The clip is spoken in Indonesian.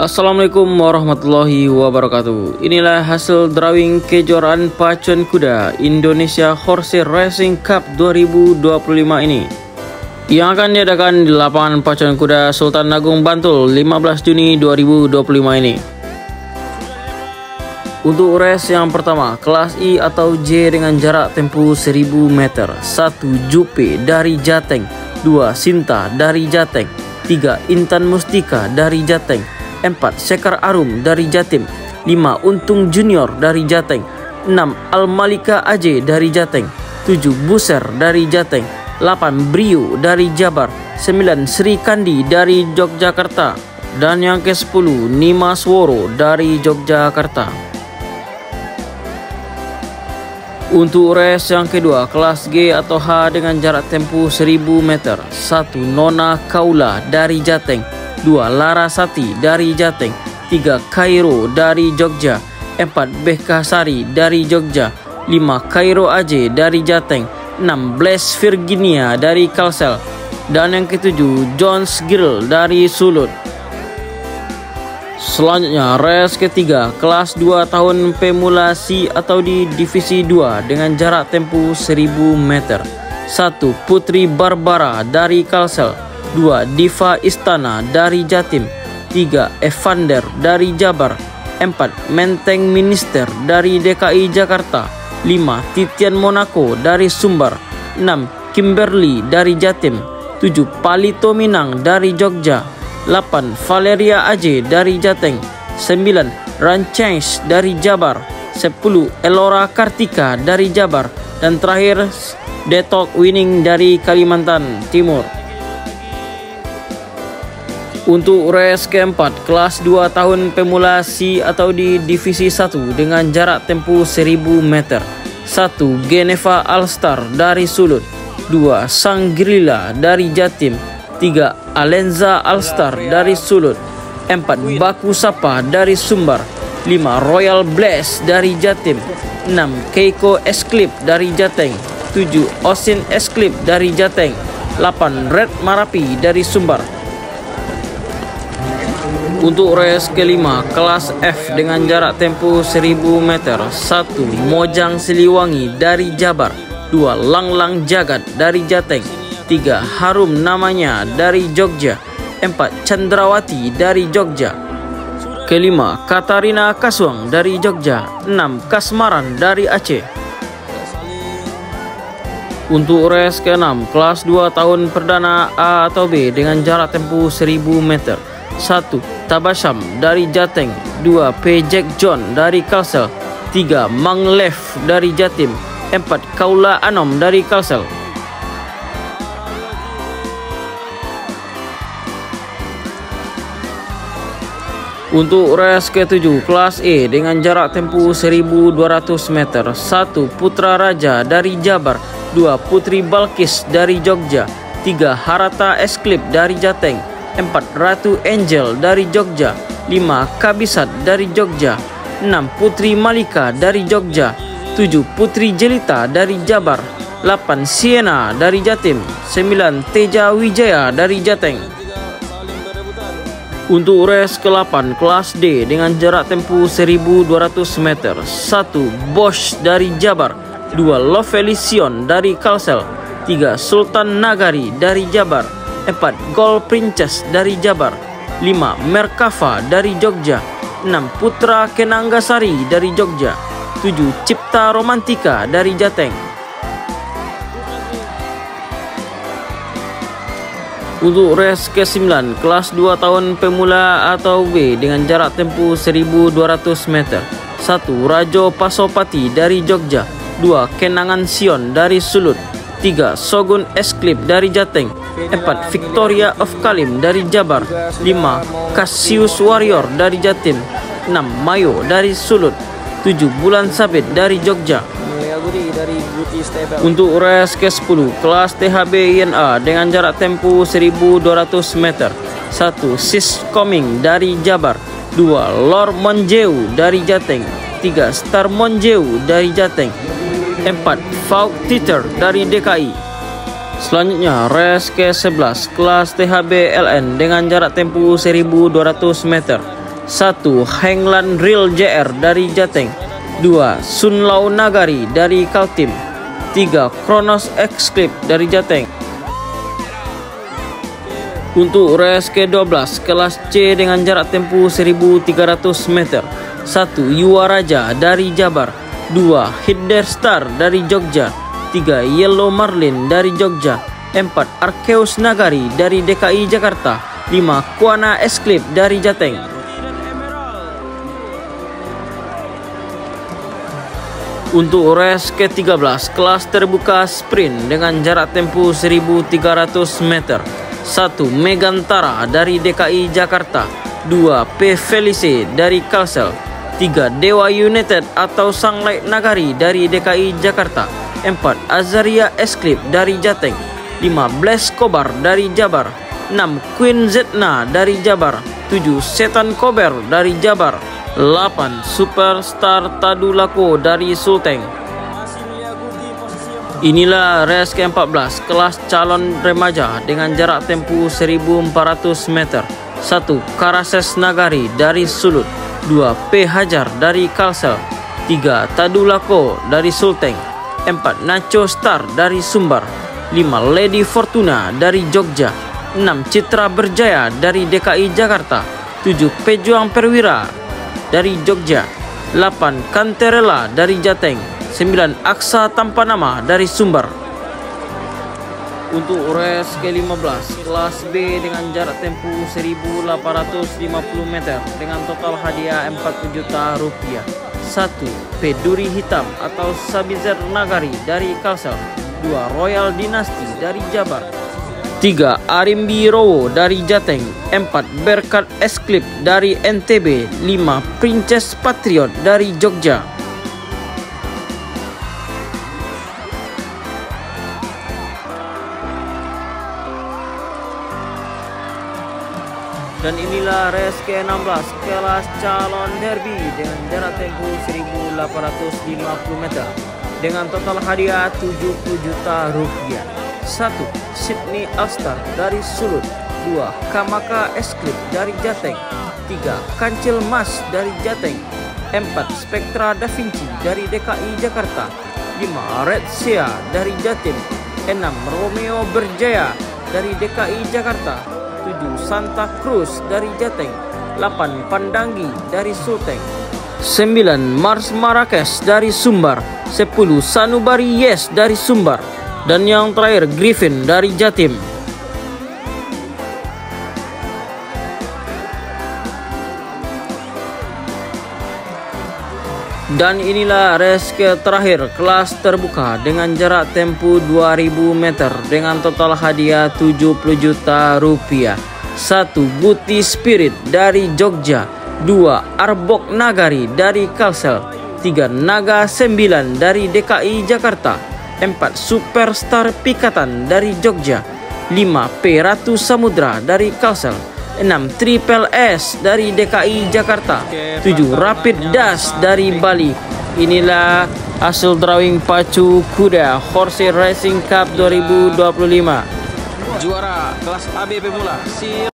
Assalamualaikum warahmatullahi wabarakatuh. Inilah hasil drawing kejuaraan pacuan kuda Indonesia Horse Racing Cup 2025 ini, yang akan diadakan di lapangan pacuan kuda Sultan Agung Bantul 15 Juni 2025 ini. Untuk race yang pertama, kelas I atau J dengan jarak tempuh 1000 meter. 1. Jupe dari Jateng, 2. Sinta dari Jateng, 3. Intan Mustika dari Jateng, 4. Sekar Arum dari Jatim, 5. Untung Junior dari Jateng, 6. Al-Malika Aj dari Jateng, 7. Buser dari Jateng, 8. Brio dari Jabar, 9. Sri Kandi dari Yogyakarta, dan yang ke-10 Nimasworo dari Yogyakarta. Untuk race yang kedua, kelas G atau H dengan jarak tempuh 1000 meter. 1. Nona Kaula dari Jateng, 2. Larasati dari Jateng, 3. Kairo dari Jogja, 4. Behkasari dari Jogja, 5. Kairo Aj dari Jateng, 6. Bless Virginia dari Kalsel, dan yang ke-7 Jones Girl dari Sulut. Selanjutnya race ketiga, kelas 2 tahun pemula C atau di divisi 2 dengan jarak tempuh 1000 meter. 1. Putri Barbara dari Kalsel, 2. Diva Istana dari Jatim, 3. Evander dari Jabar, 4. Menteng Minister dari DKI Jakarta, 5. Titian Monaco dari Sumbar, 6. Kimberly dari Jatim, 7. Palito Minang dari Jogja, 8. Valeria Aj dari Jateng, 9. Ranchens dari Jabar, 10. Elora Kartika dari Jabar, dan terakhir Detok Winning dari Kalimantan Timur. Untuk race keempat, kelas 2 tahun pemula C atau di divisi 1 dengan jarak tempuh 1000 meter. 1. Geneva Alstar dari Sulut, 2. Sangrila dari Jatim, 3. Alenza Alstar dari Sulut, 4. Baku Sapa dari Sumbar, 5. Royal Bless dari Jatim, 6. Keiko Esclip dari Jateng, 7. Osin Esclip dari Jateng, 8. Red Marapi dari Sumbar. Untuk race kelima, kelas F dengan jarak tempuh 1000 meter. 1. Mojang Siliwangi dari Jabar, 2. Langlang Jagat dari Jateng, 3. Harum Namanya dari Jogja, 4. Chandrawati dari Jogja. Kelima, Katarina Kaswang dari Jogja, 6. Kasmaran dari Aceh. Untuk race ke-6, kelas 2 tahun perdana A atau B dengan jarak tempuh 1000 meter. 1. Tabasham dari Jateng, 2. P. Jack John dari Kalsel, 3. Mang Lev dari Jatim, 4. Kaula Anom dari Kalsel. Untuk race ke-7, kelas E dengan jarak tempuh 1200 meter. 1. Putra Raja dari Jabar, 2. Putri Balkis dari Jogja, 3. Harata Esclip dari Jateng, 4. Ratu Angel dari Jogja, 5. Kabisat dari Jogja, 6. Putri Malika dari Jogja, 7. Putri Jelita dari Jabar, 8. Siena dari Jatim, 9. Teja Wijaya dari Jateng. Untuk race ke-8, kelas D dengan jarak tempuh 1200 meter. 1. Bosch dari Jabar, 2. Lovelision dari Kalsel, 3. Sultan Nagari dari Jabar, 4. Gold Princess dari Jabar, 5. Merkava dari Jogja, 6. Putra Kenanggasari dari Jogja, 7. Cipta Romantika dari Jateng. Untuk race ke-9, kelas 2 tahun pemula atau B dengan jarak tempuh 1200 meter. 1. Rajo Pasopati dari Jogja, 2. Kenangan Sion dari Sulut, 3. Shogun Esclip dari Jateng, 4. Victoria of Kalim dari Jabar, 5. Cassius Warrior dari Jatim, 6. Mayo dari Sulut, 7. Bulan Sabit dari Jogja. Untuk race ke-10, kelas THB INA dengan jarak tempuh 1200 meter. 1. Sis Coming dari Jabar, 2. Lord Monjeu dari Jateng, 3. Star Monjeu dari Jateng, 4. Fauk Teacher dari DKI. Selanjutnya race ke-11 kelas THB LN dengan jarak tempuh 1200 meter. 1. Henglan Real JR dari Jateng. 2. Sunlau Nagari dari Kaltim. 3. Kronos Exclip dari Jateng. Untuk race ke-12 kelas C dengan jarak tempuh 1300 meter. 1. Yuwaraja dari Jabar. 2. Hidder Star dari Jogja. 3. Yellow Marlin dari Jogja. 4. Arkeus Nagari dari DKI Jakarta. 5. Kuana Exclip dari Jateng. Untuk race ke-13 kelas terbuka sprint dengan jarak tempuh 1300 meter. 1. Megantara dari DKI Jakarta. 2. P. Felice dari Kalsel. 3. Dewa United atau Sunlight Nagari dari DKI Jakarta. 4. Azaria Exclip dari Jateng. 5. Blaze Kobar dari Jabar. 6. Queen Zetna dari Jabar. 7. Setan Kober dari Jabar. 8. Superstar Tadulako dari Sulteng. Inilah race ke-14 kelas calon remaja dengan jarak tempuh 1400 meter. 1. Karases Nagari dari Sulut. 2. P. Hajar dari Kalsel. 3. Tadulako dari Sulteng. 4. Nacho Star dari Sumbar. 5. Lady Fortuna dari Jogja. 6. Citra Berjaya dari DKI Jakarta. 7. Pejuang Perwira dari Jogja. 8. Kanterela dari Jateng. 9. Aksa Tanpa Nama dari Sumbar. Untuk race ke-15 kelas B dengan jarak tempuh 1850 meter dengan total hadiah 40 juta rupiah. 1. Peduri Hitam atau Sabizer Nagari dari Kalsel. 2. Royal Dynasty dari Jabar. 3. Arimbi Rowo dari Jateng. 4. Berkat Exclip dari NTB. 5. Princess Patriot dari Jogja. Dan inilah race ke-16 kelas calon derby dengan jarak tempuh 1850 meter dengan total hadiah 70 juta rupiah. 1. Sydney Alstar dari Sulut. 2. Kamaka Exclip dari Jateng. 3. Kancil Mas dari Jateng. 4. Spectra Da Vinci dari DKI Jakarta. 5. Red Sea dari Jatim. 6. Romeo Berjaya dari DKI Jakarta. 7. Santa Cruz dari Jateng. 8. Pandangi dari Sulteng. 9. Mars Marrakesh dari Sumbar. 10. Sanubari Yes dari Sumbar. Dan yang terakhir Griffin dari Jatim. Dan inilah race terakhir kelas terbuka dengan jarak tempuh 2000 meter dengan total hadiah 70 juta rupiah. 1. Guti Spirit dari Jogja. 2. Arbok Nagari dari Kalsel. 3. Naga 9 dari DKI Jakarta. 4. Superstar Pikatan dari Jogja. 5. P. Ratu Samudra dari Kalsel. 6. Triple S dari DKI Jakarta. 7. Rapid Dash dari Bali. Inilah hasil drawing pacu kuda Horse Racing Cup 2025. Juara kelas AB pemula.